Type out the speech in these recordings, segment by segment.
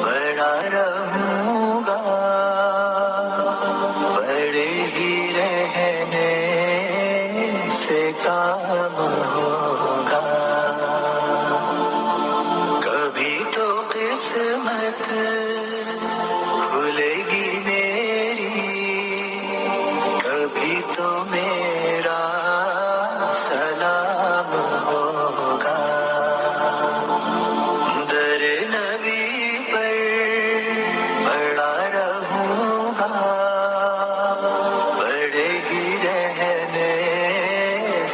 بڑا رہوں گا، بڑے ہی رہنے سے کام ہوگا، کبھی تو قسمت کھلے گی میری، کبھی تو میرا سلام ہوگا، در نبی پر بڑا رہوں گا، بڑے ہی رہنے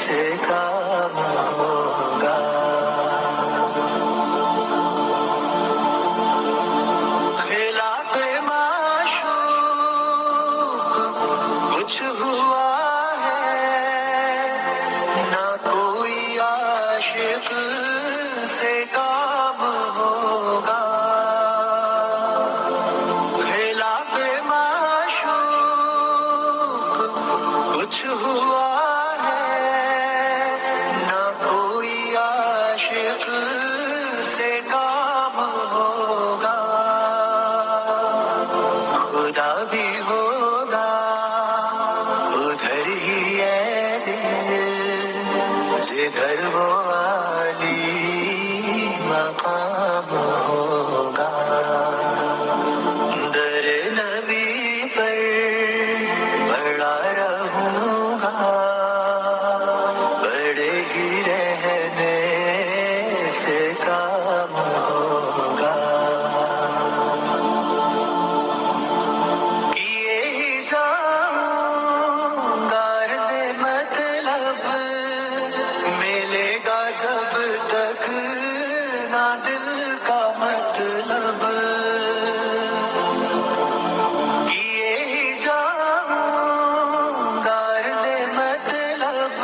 سے کام ہوگا، خلاف معشوق کچھ ہوا ہے، نہ کوئی عاشق سے کام ہوگا، خلاف معشوق کچھ ہوا ہے، نہ کوئی عاشق سے کام ہوگا، خدا بھی ہوگا ادھر ہی ہے دل، جدھر وہ عالی مقام ہوگا، در نبی پر بڑا رہوں گا، بڑے ہی رہنے سے کام ہوگا، کیے ہی جاؤں غرض مطلب، ملے گا جب تک نہ دل کا مطلب، کیے ہی جاؤں غرض مطلب،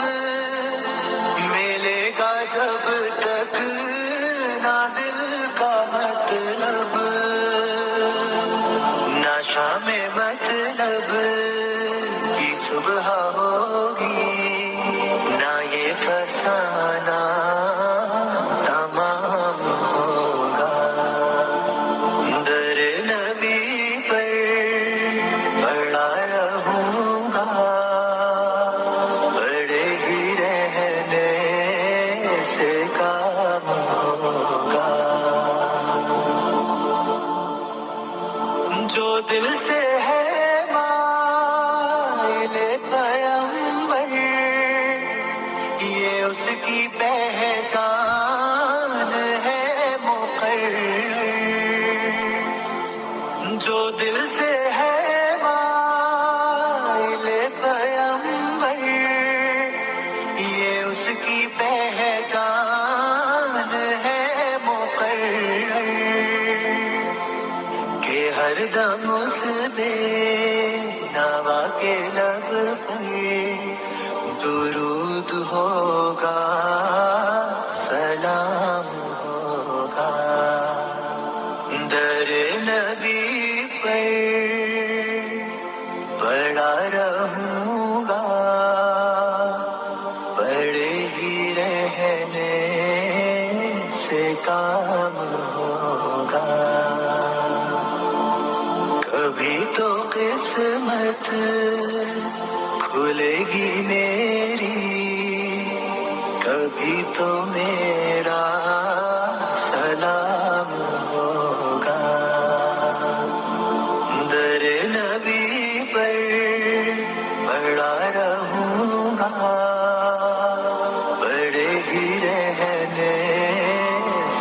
ملے گا جب تک نہ دل کا مطلب، نہ شام مطلب کی صبح ہوگی، نہ یہ فسانہ تمام ہوگا، در نبی پر بڑا رہوں گا، بڑے ہی رہنے سے کام ہوگا، جو دل سے ہے مائل پیغمبر، یہ اس کی پہچان ہے مقرر، جو دل سے ہے مائل پیغمبر، یہ اس کی پہچان ہے مقرر، کہ ہر دم اس بے نوا کے لب پر درود ہوگا، سلام ہوگا، در نبی پر بڑا رہوں گا، بڑے ہی رہنے سے کام ہوگا، کبھی تو قسمت کھلے گی میری، کبھی تو میرا